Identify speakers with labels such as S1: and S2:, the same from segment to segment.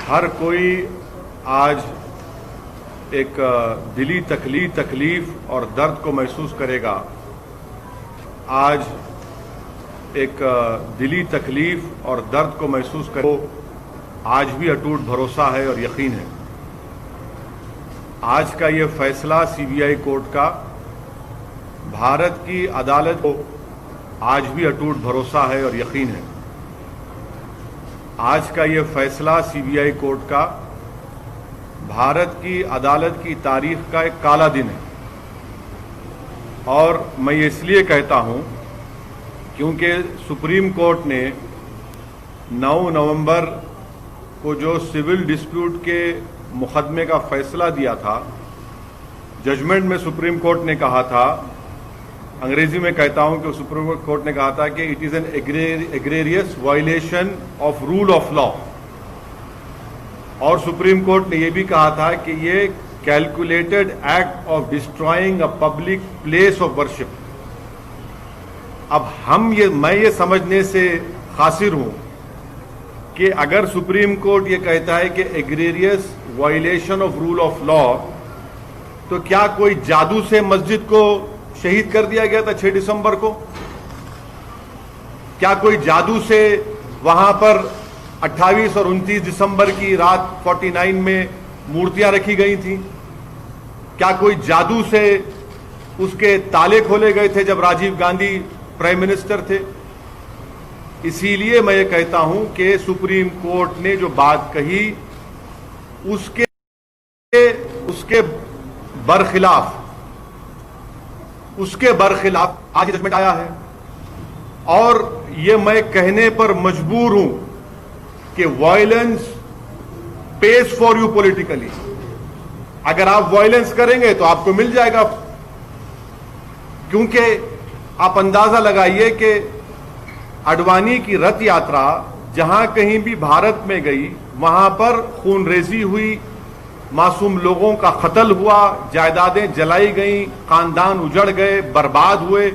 S1: हर कोई आज एक दिली तकलीफ और दर्द को महसूस करेगा। आज एक दिली तकलीफ और दर्द को महसूस करे, आज भी अटूट भरोसा है और यकीन है। आज का ये फैसला सीबीआई कोर्ट का भारत की अदालत को आज भी अटूट भरोसा है और यकीन है। आज का ये फैसला सीबीआई कोर्ट का भारत की अदालत की तारीख का एक काला दिन है। और मैं ये इसलिए कहता हूं क्योंकि सुप्रीम कोर्ट ने 9 नवंबर को जो सिविल डिस्प्यूट के मुकदमे का फैसला दिया था, जजमेंट में सुप्रीम कोर्ट ने कहा था, अंग्रेजी में कहता हूं कि सुप्रीम कोर्ट ने कहा था कि it is an egregious violation of rule of law. और सुप्रीम कोर्ट ने यह भी कहा था कि ये calculated act of destroying a public place of worship. अब मैं ये समझने से कासिर हूं कि अगर सुप्रीम कोर्ट ये कहता है कि egregious violation of rule of law, तो क्या कोई जादू से मस्जिद को शहीद कर दिया गया था 6 दिसंबर को? क्या कोई जादू से वहां पर 28 और 29 दिसंबर की रात 49 में मूर्तियां रखी गई थी? क्या कोई जादू से उसके ताले खोले गए थे जब राजीव गांधी प्राइम मिनिस्टर थे? इसीलिए मैं ये कहता हूं कि सुप्रीम कोर्ट ने जो बात कही उसके बरखिलाफ आज जजमेंट आया है। और ये मैं कहने पर मजबूर हूं कि violence page for you politically. अगर आप वायलेंस करेंगे तो आपको मिल जाएगा, क्योंकि आप अंदाजा लगाइए कि अडवाणी की रथ यात्रा जहां कहीं भी भारत में गई, वहां पर खूनरेजी हुई, मासूम लोगों का कत्ल हुआ, जायदादें जलाई गईं, खानदान उजड़ गए, बर्बाद हुए।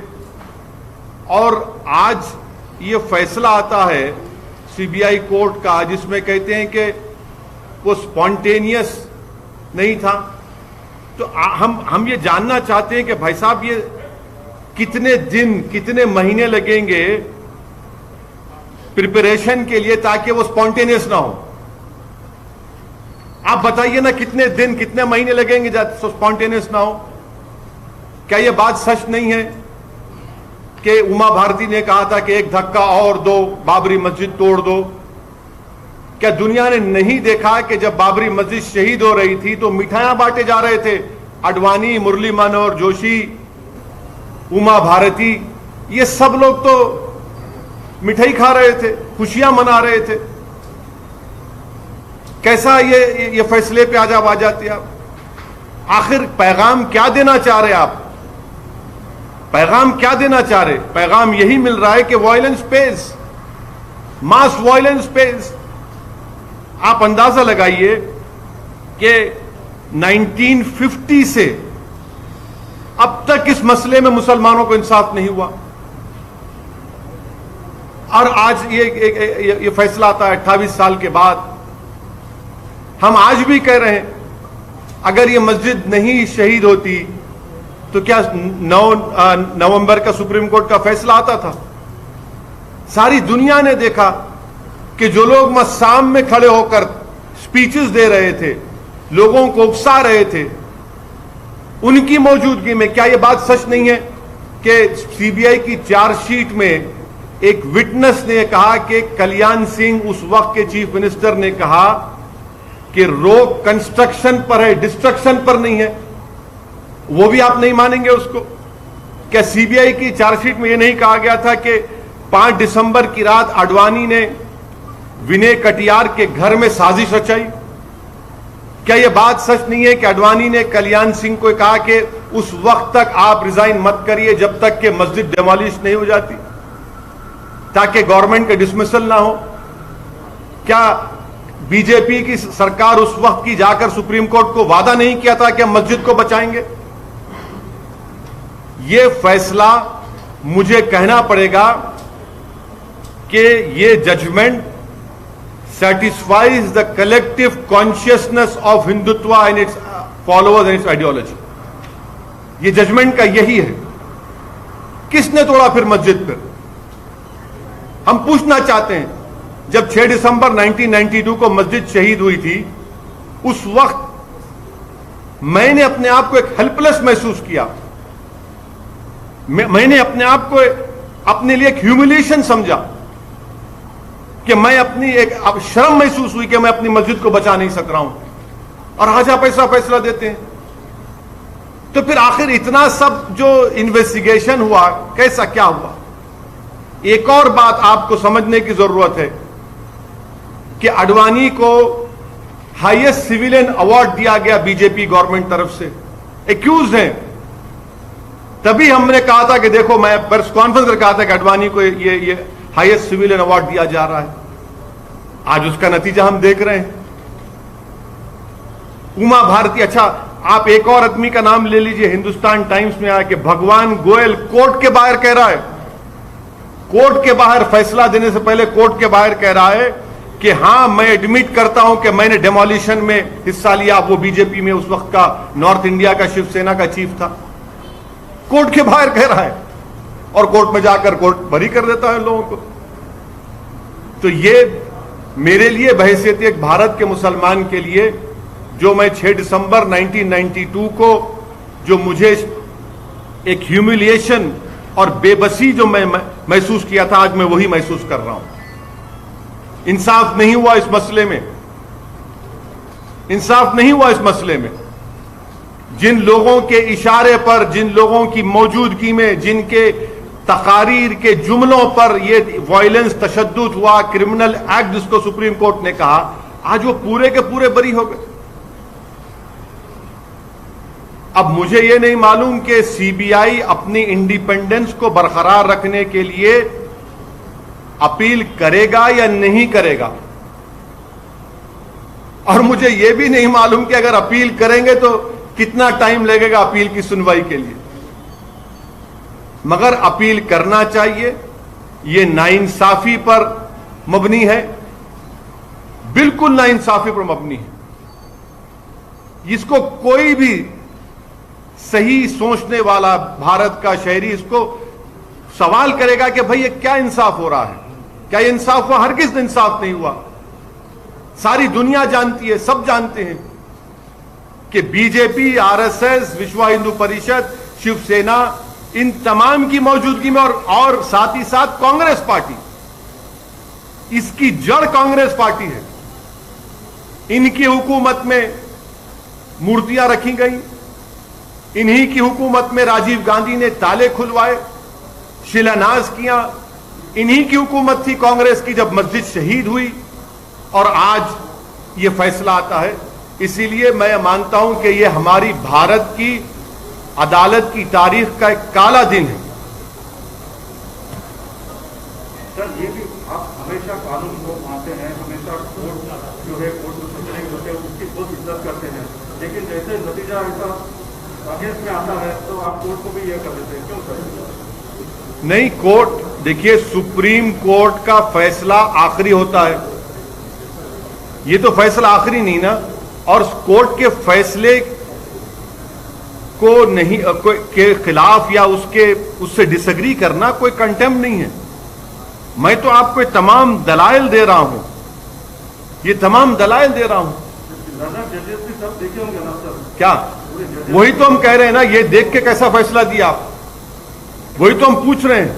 S1: और आज ये फैसला आता है सीबीआई कोर्ट का जिसमें कहते हैं कि वो स्पॉन्टेनियस नहीं था। तो हम ये जानना चाहते हैं कि भाई साहब, ये कितने दिन, कितने महीने लगेंगे प्रिपरेशन के लिए ताकि वो स्पॉन्टेनियस ना हो? आप बताइए ना, कितने दिन, कितने महीने लगेंगे जब स्पॉन्टेनियस ना हो? क्या यह बात सच नहीं है कि उमा भारती ने कहा था कि एक धक्का और दो, बाबरी मस्जिद तोड़ दो? क्या दुनिया ने नहीं देखा कि जब बाबरी मस्जिद शहीद हो रही थी तो मिठाइयां बांटे जा रहे थे? अडवाणी, मुरली मनोहर जोशी, उमा भारती, ये सब लोग तो मिठाई खा रहे थे, खुशियां मना रहे थे। कैसा ये फैसले पे आज आ जाते आप? आखिर पैगाम क्या देना चाह रहे आप? पैगाम क्या देना चाह रहे? पैगाम यही मिल रहा है कि वायलेंस पेज, मास वायलेंस पेज। आप अंदाजा लगाइए कि 1950 से अब तक इस मसले में मुसलमानों को इंसाफ नहीं हुआ, और आज ये फैसला आता है 28 साल के बाद। हम आज भी कह रहे हैं, अगर ये मस्जिद नहीं शहीद होती तो क्या 9 नवंबर का सुप्रीम कोर्ट का फैसला आता था? सारी दुनिया ने देखा कि जो लोग मस्साम में खड़े होकर स्पीचेस दे रहे थे, लोगों को उकसा रहे थे, उनकी मौजूदगी में क्या यह बात सच नहीं है कि सीबीआई की चार्जशीट में एक विटनेस ने कहा कि कल्याण सिंह, उस वक्त के चीफ मिनिस्टर, ने कहा कि रोक कंस्ट्रक्शन पर है, डिस्ट्रक्शन पर नहीं है? वो भी आप नहीं मानेंगे उसको? क्या सीबीआई की चार्जशीट में यह नहीं कहा गया था कि 5 दिसंबर की रात अडवाणी ने विनय कटियार के घर में साजिश रचाई? क्या यह बात सच नहीं है कि अडवाणी ने कल्याण सिंह को कहा कि उस वक्त तक आप रिजाइन मत करिए जब तक कि मस्जिद डेमोलिश नहीं हो जाती, ताकि गवर्नमेंट का डिसमिसल ना हो? क्या बीजेपी की सरकार उस वक्त की जाकर सुप्रीम कोर्ट को वादा नहीं किया था कि हम मस्जिद को बचाएंगे? यह फैसला मुझे कहना पड़ेगा कि यह judgement satisfies the collective consciousness of Hindutva and its followers and its ideology. ये जजमेंट का यही है. किसने तोड़ा फिर मस्जिद पर? हम पूछना चाहते हैं, जब 6 दिसंबर 1992 को मस्जिद शहीद हुई थी, उस वक्त मैंने अपने आप को एक हेल्पलेस महसूस किया. मैंने अपने आप को अपने लिए एक ह्यूमिलिएशन समझा कि मैं अपनी एक शर्म महसूस हुई कि मैं अपनी मस्जिद को बचा नहीं सक रहा हूं, और आज आप ऐसा फैसला देते हैं. तो फिर आखिर इतना सब जो इन्वेस्टिगेशन हुआ, कैसा क्या हुआ? एक और बात आपको समझने की जरूरत है कि आडवाणी को हाईएस्ट सिविलियन अवार्ड दिया गया बीजेपी गवर्नमेंट तरफ से. एक्यूज हैं. तभी हमने कहा था कि देखो, मैं प्रेस कॉन्फ्रेंस में कहा था कि आडवाणी को ये हाईएस्ट सिविलियन अवार्ड दिया जा रहा है. आज उसका नतीजा हम देख रहे हैं. उमा भारती, अच्छा आप एक और आदमी का नाम ले लीजिए, हिंदुस्तान टाइम्स में आया कि भगवान गोयल कोर्ट के बाहर कह रहा है, कोर्ट के बाहर फैसला देने से पहले कोर्ट के बाहर कह रहा है कि हां, मैं एडमिट करता हूं कि मैंने डेमोलिशन में हिस्सा लिया. वो बीजेपी में उस वक्त का नॉर्थ इंडिया का शिवसेना का चीफ था. कोर्ट के बाहर कह रहा है और कोर्ट में जाकर कोर्ट बरी कर देता है लोगों को. तो ये मेरे लिए बहैसियत एक भारत के मुसलमान के लिए, जो मैं 6 दिसंबर 1992 को जो मुझे एक ह्यूमिलिएशन और बेबसी जो मैं महसूस किया था, आज मैं वही महसूस कर रहा हूं. इंसाफ नहीं हुआ इस मसले में. इंसाफ नहीं हुआ इस मसले में. जिन लोगों के इशारे पर, जिन लोगों की मौजूदगी में, जिनके तकारीर के जुमलों पर यह वायलेंस, तशद्दुद हुआ, क्रिमिनल एक्ट जिसको सुप्रीम कोर्ट ने कहा, आज वो पूरे के पूरे बरी हो गए. अब मुझे यह नहीं मालूम कि सीबीआई अपनी इंडिपेंडेंस को बरकरार रखने के लिए अपील करेगा या नहीं करेगा, और मुझे यह भी नहीं मालूम कि अगर अपील करेंगे तो कितना टाइम लगेगा अपील की सुनवाई के लिए. मगर अपील करना चाहिए. यह नाइंसाफी पर मबनी है, बिल्कुल नाइंसाफी पर मबनी है. इसको कोई भी सही सोचने वाला भारत का शहरी इसको सवाल करेगा कि भाई ये क्या इंसाफ हो रहा है, क्या ये इंसाफ हुआ? हरगिज़ इंसाफ नहीं हुआ. सारी दुनिया जानती है, सब जानते हैं कि बीजेपी, आरएसएस, विश्व हिंदू परिषद, शिवसेना, इन तमाम की मौजूदगी में और साथ ही साथ कांग्रेस पार्टी, इसकी जड़ कांग्रेस पार्टी है. इनकी हुकूमत में मूर्तियां रखी गई, इन्हीं की हुकूमत में राजीव गांधी ने ताले खुलवाए, शिलान्यास किया. इन्हीं की हुकूमत थी कांग्रेस की जब मस्जिद शहीद हुई, और आज यह फैसला आता है. इसीलिए मैं मानता हूं कि यह हमारी भारत की अदालत की तारीख का एक काला दिन है.
S2: सर, ये भी आप हमेशा कानून को मानते हैं, हमेशा कोर्ट जो है, कोर्ट जो फैसले होते हैं उसकी बहुत इज्जत करते हैं, लेकिन जैसे नतीजा ऐसा अगेंस्ट में आता है तो आप कोर्ट को भी यह कर देते हैं, क्यों सर?
S1: नहीं, कोर्ट, देखिए, सुप्रीम कोर्ट का फैसला आखिरी होता है. ये तो फैसला आखिरी नहीं ना, और कोर्ट के फैसले को नहीं के खिलाफ या उससे डिसएग्री करना कोई कंटेम्प्ट नहीं है. मैं तो आपको ये तमाम दलाइल दे रहा हूं, ये तमाम दलाइल दे रहा हूं.
S2: जजेस भी सब देखे होंगे ना सर?
S1: क्या? वही तो हम कह रहे हैं ना, ये देख के कैसा फैसला दिया आप, वही तो हम पूछ रहे हैं.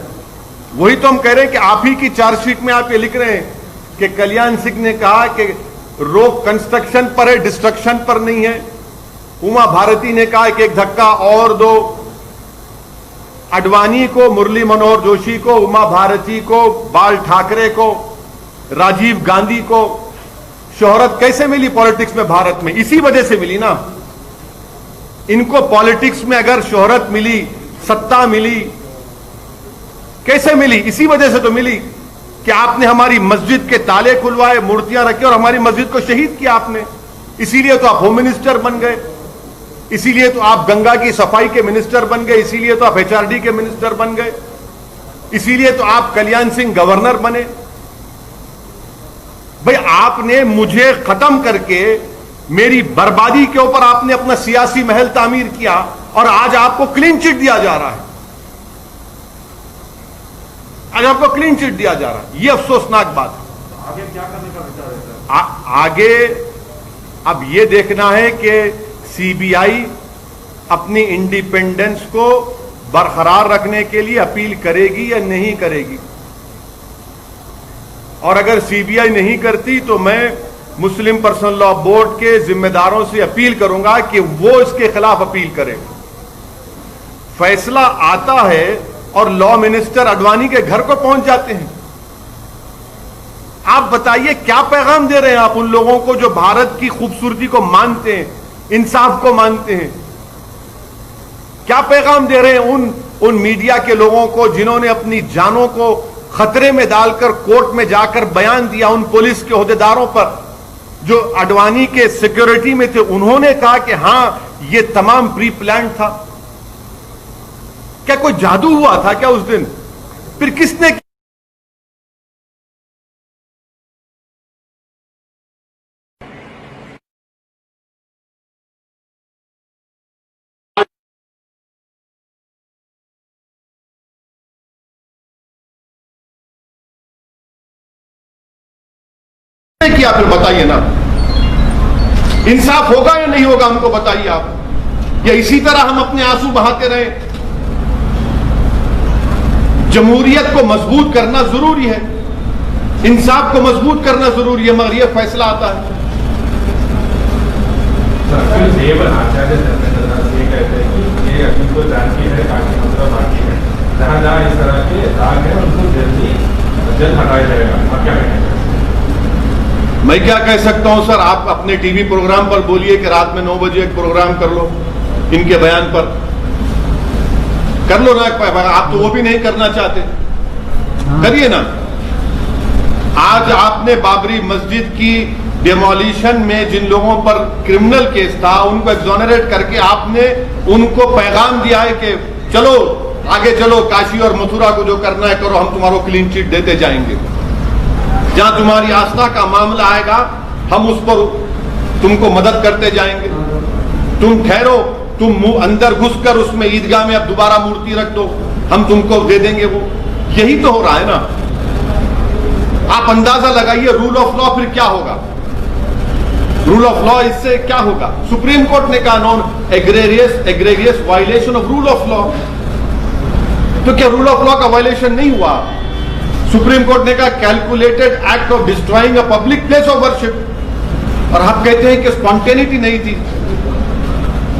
S1: वही तो हम कह रहे हैं कि आप ही की चार्जशीट में आप ये लिख रहे हैं कि कल्याण सिंह ने कहा कि रोक कंस्ट्रक्शन पर है, डिस्ट्रक्शन पर नहीं है. उमा भारती ने कहा कि एक धक्का और दो. आडवाणी को, मुरली मनोहर जोशी को, उमा भारती को, बाल ठाकरे को, राजीव गांधी को शोहरत कैसे मिली पॉलिटिक्स में भारत में? इसी वजह से मिली ना. इनको पॉलिटिक्स में अगर शोहरत मिली, सत्ता मिली, कैसे मिली? इसी वजह से तो मिली कि आपने हमारी मस्जिद के ताले खुलवाए, मूर्तियां रखी और हमारी मस्जिद को शहीद किया आपने. इसीलिए तो आप होम मिनिस्टर बन गए, इसीलिए तो आप गंगा की सफाई के मिनिस्टर बन गए, इसीलिए तो आप एचआरडी के मिनिस्टर बन गए, इसीलिए तो आप कल्याण सिंह गवर्नर बने. भाई आपने मुझे खत्म करके मेरी बर्बादी के ऊपर आपने अपना सियासी महल तामीर किया और आज आपको क्लीन चिट दिया जा रहा है। आज आपको क्लीन चिट दिया जा रहा है, यह अफसोसनाक बात है।
S2: आगे क्या करने का विचार है सर?
S1: आगे अब यह देखना है कि सीबीआई अपनी इंडिपेंडेंस को बरकरार रखने के लिए अपील करेगी या नहीं करेगी। और अगर सीबीआई नहीं करती तो मैं मुस्लिम पर्सनल लॉ बोर्ड के जिम्मेदारों से अपील करूंगा कि वो इसके खिलाफ अपील करें। फैसला आता है और लॉ मिनिस्टर अडवाणी के घर को पहुंच जाते हैं। आप बताइए क्या पैगाम दे रहे हैं आप उन लोगों को जो भारत की खूबसूरती को मानते हैं, इंसाफ को मानते हैं? क्या पैगाम दे रहे हैं उन मीडिया के लोगों को जिन्होंने अपनी जानों को खतरे में डालकर कोर्ट में जाकर बयान दिया, उन पुलिस के ओहदेदारों पर जो अडवाणी के सिक्योरिटी में थे? उन्होंने कहा कि हां यह तमाम प्री प्लान था। क्या कोई जादू हुआ था क्या उस दिन? फिर किसने किया? फिर बताइए ना, इंसाफ होगा या नहीं होगा हमको बताइए आप। या इसी तरह हम अपने आंसू बहाते रहे? जमहूरियत को मजबूत करना जरूरी है, इंसाफ को मजबूत करना जरूरी है, मगर यह फैसला आता है।
S3: आचार्य कहते हैं कि ये अभी को जानती है बाकी मतलब बाकी है, जहां जहां इस तरह के दाग है उनको जल्द हटाया जाएगा। आप क्या कहेंगे?
S1: मैं क्या कह सकता हूं सर, आप अपने टीवी प्रोग्राम पर बोलिए कि रात में 9 बजे एक प्रोग्राम कर लो इनके बयान पर, कर लो ना। आप तो वो भी नहीं करना चाहते, करिए ना। आज आपने बाबरी मस्जिद की डिमोलिशन में जिन लोगों पर क्रिमिनल केस था उनको एक्सोनरेट करके आपने उनको पैगाम दिया है कि चलो आगे चलो, काशी और मथुरा को जो करना है करो, हम तुम्हारो क्लीन चिट देते जाएंगे। जहां तुम्हारी आस्था का मामला आएगा हम उस पर तुमको मदद करते जाएंगे। तुम ठहरो, तुम अंदर घुसकर उसमें ईदगाह में अब दोबारा मूर्ति रख दो, हम तुमको दे देंगे वो। यही तो हो रहा है ना। आप अंदाजा लगाइए रूल ऑफ लॉ फिर क्या होगा। रूल ऑफ लॉ इससे क्या होगा? सुप्रीम कोर्ट ने कहा non egregious violation of rule of law. तो क्या रूल ऑफ लॉ का वायलेशन नहीं हुआ? सुप्रीम कोर्ट ने कहा calculated act of destroying a public place of worship, और आप कहते हैं कि स्पॉन्टेनिटी नहीं थी।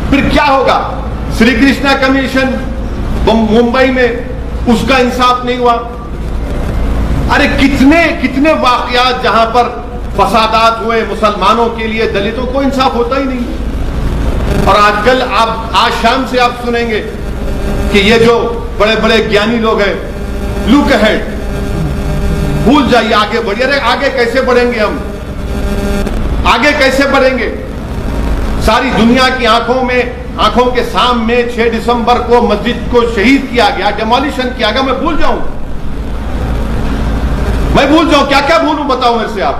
S1: फिर क्या होगा? श्री कृष्णा कमीशन मुंबई में, उसका इंसाफ नहीं हुआ। अरे कितने कितने वाकयात जहां पर फसादात हुए मुसलमानों के लिए, दलितों को इंसाफ होता ही नहीं। और आजकल आप आज शाम से आप सुनेंगे कि ये जो बड़े बड़े ज्ञानी लोग हैं, लुक अहेड, भूल जाइए, आगे बढ़िए। अरे आगे कैसे बढ़ेंगे हम? आगे कैसे बढ़ेंगे? सारी दुनिया की आंखों के सामने 6 दिसंबर को मस्जिद को शहीद किया गया, डिमोलिशन किया गया। मैं भूल जाऊं? क्या क्या भूलूं? बताओ मेरे से आप।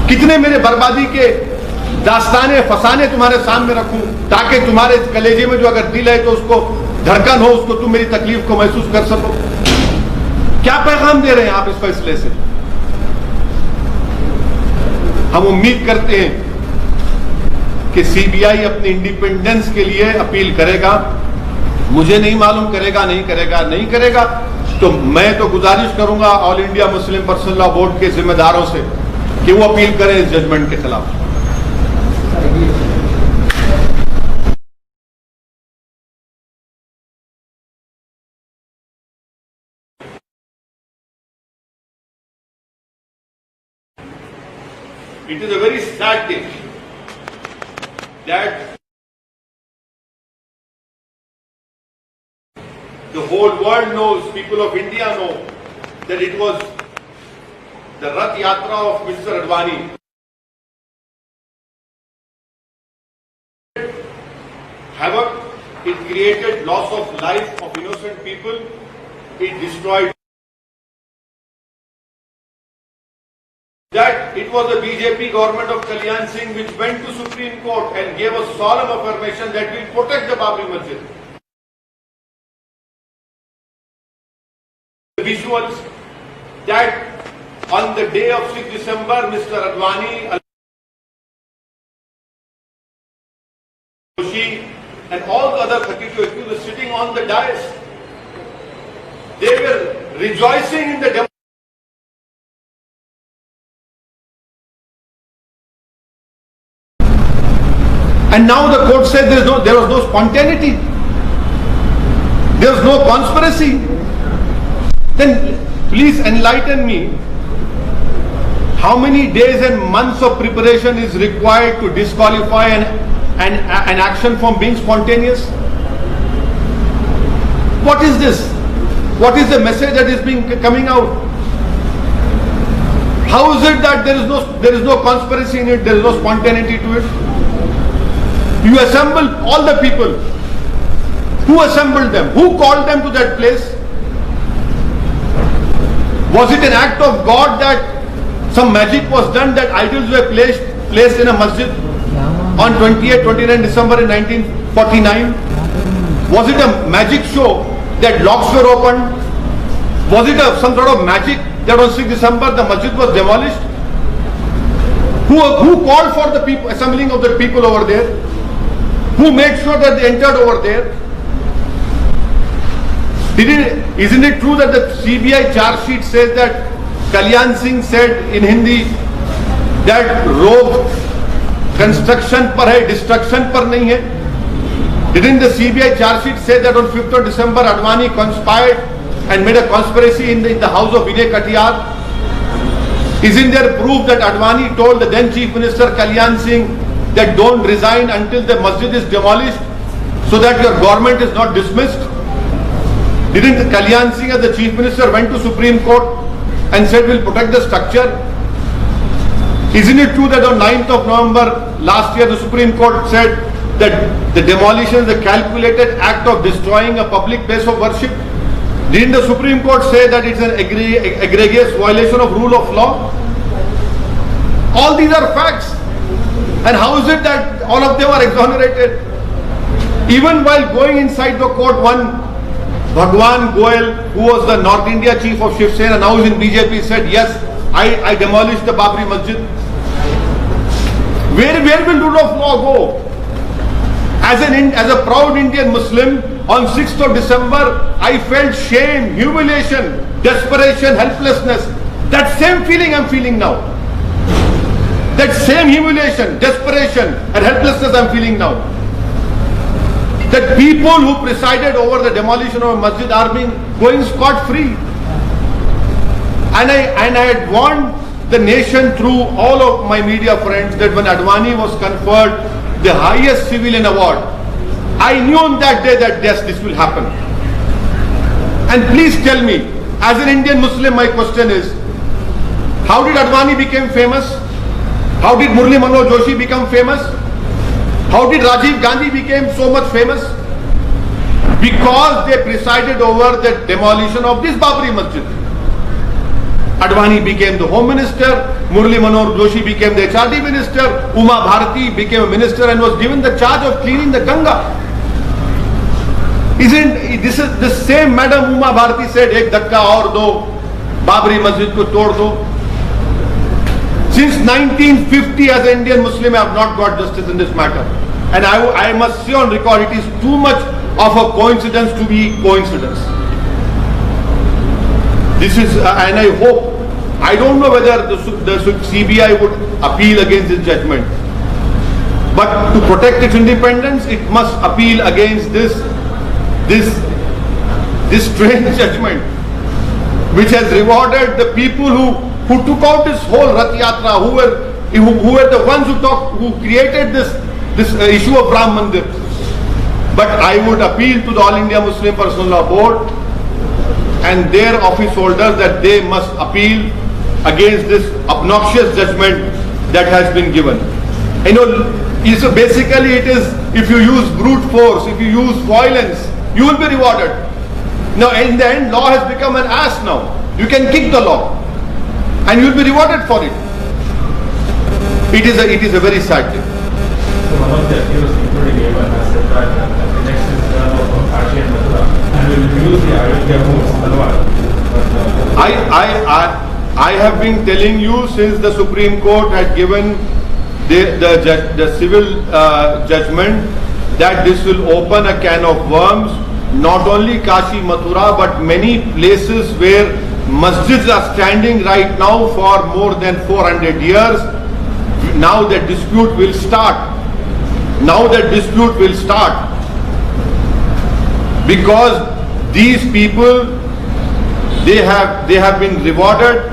S1: कितने मेरे बर्बादी के दास्ताने फसाने तुम्हारे सामने रखूं ताकि तुम्हारे कलेजे में जो अगर दिल है तो उसको धड़कन हो, उसको तुम मेरी तकलीफ को महसूस कर सको। क्या पैगाम दे रहे हैं आप इस फैसले से? हम उम्मीद करते हैं कि सीबीआई अपनी इंडिपेंडेंस के लिए अपील करेगा। मुझे नहीं मालूम करेगा नहीं करेगा, तो मैं तो गुजारिश करूंगा all India Muslim personal law board के जिम्मेदारों से कि वो अपील करें इस जजमेंट के खिलाफ। It is a very sad day that the whole world knows, people of India know, that it was the Rath Yatra of Mr. Advani. Havoc, it created loss of life of innocent people, it destroyed It was the BJP government of Kalyan Singh which went to Supreme Court and gave a solemn affirmation that we protect the Babri Masjid. The visuals that on the day of 6 December, Mr. Advani, Joshi and all the other 32 accused were sitting on the dais. They were rejoicing in the democracy. And now the court said there was no spontaneity. There was no conspiracy. Then please enlighten me. How many days and months of preparation is required to disqualify an action from being spontaneous? What is this? What is the message that is coming out? How is it that there is no conspiracy in it, there is no spontaneity to it? You assemble all the people. Who assembled them? Who called them to that place? Was it an act of God that some magic was done, that idols were placed in a masjid on 28, 29 December in 1949? Was it a magic show that locks were opened? Was it some sort of magic that on 6 December the masjid was demolished? Who called for the people, assembling of the people over there? Who made sure that they entered over there? Isn't it true that the CBI charge sheet says that Kalyan Singh said in Hindi that road construction par hai, destruction par nahi hai? Didn't the CBI charge sheet say that on 5th of December Advani conspired and made a conspiracy in the house of Vinay Katiyar? Isn't there proof that Advani told the then Chief Minister Kalyan Singh that don't resign until the masjid is demolished so that your government is not dismissed? Didn't Kalyan Singh as the Chief Minister went to Supreme Court and said we'll protect the structure? Isn't it true that on 9th of November last year the Supreme Court said that the demolition is a calculated act of destroying a public place of worship? Didn't the Supreme Court say that it's an egregious violation of rule of law? All these are facts. And how is it that all of them are exonerated? Even while going inside the court, one Bhagwan Goel, who was the North India chief of Shiv Sena, now is in BJP, said, yes, I demolished the Babri Masjid. Where will rule of law go? As a proud Indian Muslim, on 6th of December, I felt shame, humiliation, desperation, helplessness. That same feeling I'm feeling now. That same humiliation, desperation and helplessness I'm feeling now. That people who presided over the demolition of a masjid are going scot-free. And I had warned the nation through all of my media friends that when Advani was conferred the highest civilian award, I knew on that day that yes, this will happen. And please tell me, as an Indian Muslim, my question is, how did Advani become famous? How did Murli Manohar Joshi become famous? How did Rajiv Gandhi become so much famous? Because they presided over the demolition of this Babri Masjid. Advani became the Home Minister, Murli Manohar Joshi became the HRD Minister, Uma Bharati became a minister and was given the charge of cleaning the Ganga. Isn't this is the same Madam Uma Bharati said, ek dhakka aur do, Babri Masjid ko tod do. Since 1950 as an Indian Muslim I have not got justice in this matter. And I must say on record, it is too much of a coincidence to be coincidence. This is, and I hope, I don't know whether the CBI would appeal against this judgment. But to protect its independence, it must appeal against this strange judgment, which has rewarded the people who took out this whole Rath Yatra, who were the ones who created this issue of Ram Mandir. But I would appeal to the All India Muslim Personal Law Board and their office holders that they must appeal against this obnoxious judgment that has been given. You know, so basically it is, if you use brute force, if you use violence, you will be rewarded. Now in the end, law has become an ass now. You can kick the law and you will be rewarded for it. It is a very sad thing.
S3: So one of the accused, including Evan, has said that the next is of Kashi and Mathura, and we will use the Ayodhya moves, Talwar.
S1: I have been telling you since the Supreme Court had given the civil judgment that this will open a can of worms, not only Kashi, Mathura, but many places where masjids are standing right now for more than 400 years. Now the dispute will start. Because these people, they have been rewarded.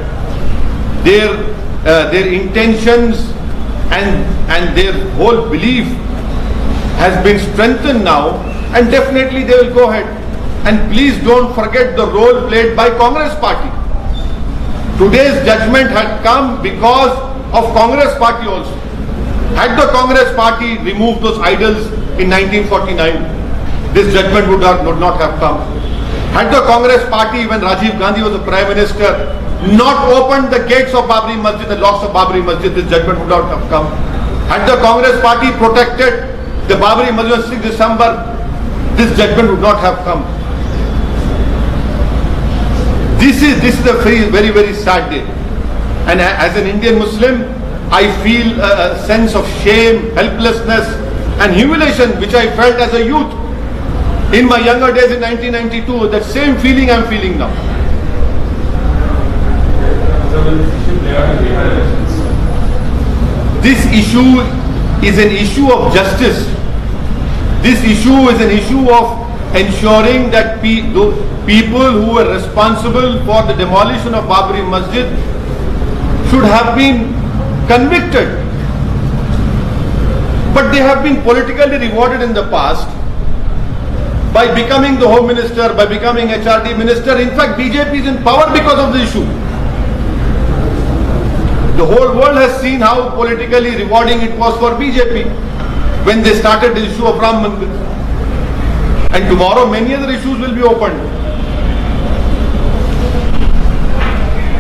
S1: Their intentions and their whole belief has been strengthened now, and definitely they will go ahead. And please don't forget the role played by Congress party. Today's judgment had come because of Congress party also. Had the Congress party removed those idols in 1949, this judgment would not have come. Had the Congress party, when Rajiv Gandhi was the Prime Minister, not opened the gates of Babri Masjid, the locks of Babri Masjid, this judgment would not have come. Had the Congress party protected the Babri Masjid on 6 December, this judgment would not have come. This is a very, very sad day. And as an Indian Muslim, I feel a sense of shame, helplessness and humiliation which I felt as a youth. In my younger days in 1992, that same feeling I am feeling now.
S3: So will this issue play out in Bihar elections?
S1: This issue is an issue of justice. This issue is an issue of ensuring that people who were responsible for the demolition of Babri Masjid should have been convicted. But they have been politically rewarded in the past by becoming the Home Minister, by becoming HRD Minister. In fact, BJP is in power because of the issue. The whole world has seen how politically rewarding it was for BJP when they started the issue of Ram Mandir. And tomorrow many other issues will be opened.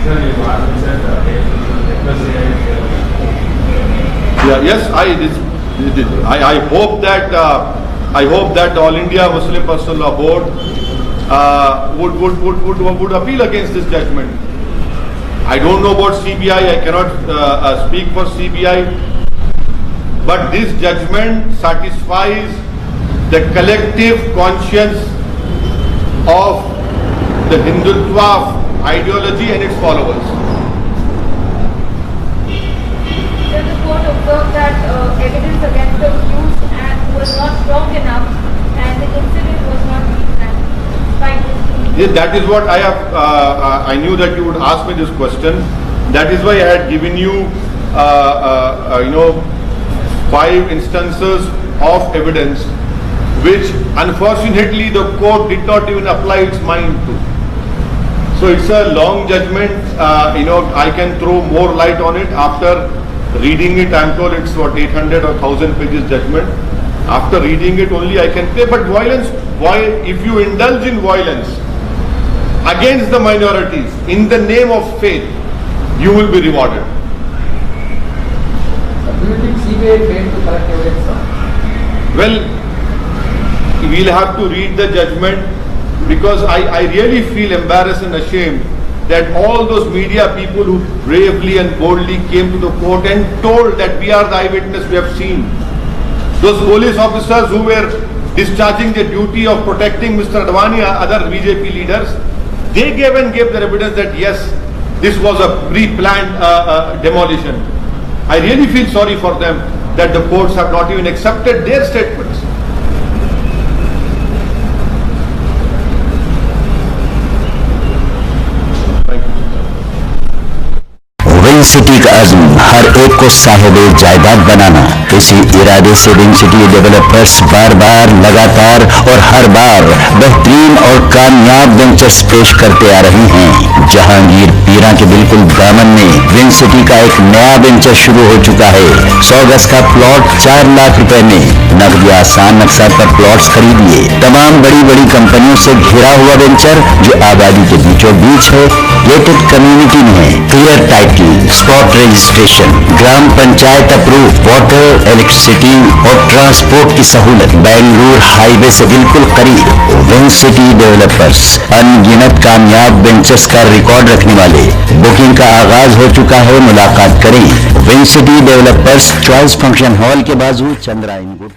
S3: Sir, you said
S1: Yes, I hope that the All India Muslim Personal Law Board would appeal against this judgment. I don't know about CBI. I cannot speak for CBI, but this judgment satisfies the collective conscience of the Hindutva ideology and its followers.
S4: The court observed that evidence against the accused was not strong enough and the incident was not planned.
S1: Yes, that is what I have. I knew that you would ask me this question. That is why I had given you, 5 instances of evidence, which unfortunately the court did not even apply its mind to. So it's a long judgment. I can throw more light on it after reading it. I'm told it's 800 or 1000 pages judgment. After reading it only I can say, but if you indulge in violence against the minorities in the name of faith, you will be rewarded.
S5: Do you think CBI failed to collect evidence, sir?
S1: Well, we'll have to read the judgment, because I really feel embarrassed and ashamed that all those media people who bravely and boldly came to the court and told that we are the eyewitness, we have seen. Those police officers who were discharging the duty of protecting Mr. Advani and other BJP leaders, they gave their evidence that yes, this was a pre-planned demolition. I really feel sorry for them that the courts have not even accepted their statements.
S6: Ring city का अज़्म हर एक को साहिब जायदाद बनाना। इसी इरादे से ring city developers बार बार लगातार और हर बार बेहतरीन और कामयाब वेंचर्स पेश करते आ रहे हैं। जहांगीर पीरा के बिल्कुल दामन में रिंग सिटी का एक नया वेंचर शुरू हो चुका है। 100 गज का प्लॉट 4 लाख रुपए में। नकदी आसान नक्शा पर प्लॉट्स खरीदिए। तमाम बड़ी बड़ी कंपनियों से घिरा हुआ वेंचर जो आबादी के बीचों बीच है, गेटेड कम्युनिटी में, क्लियर टाइटल, स्पॉट रजिस्ट्रेशन, ग्राम पंचायत अप्रूव वाटर, इलेक्ट्रिसिटी और ट्रांसपोर्ट की सहूलत बेंगलुरु हाईवे से बिल्कुल करीब। विंग सिटी डेवलपर्स अनगिनत कामयाब वेंचर्स का रिकॉर्ड रखने वाले। बुकिंग का आगाज हो चुका है, मुलाकात करें। Wing city developers, choice function hall के बाजू, चंद्रायन गुट।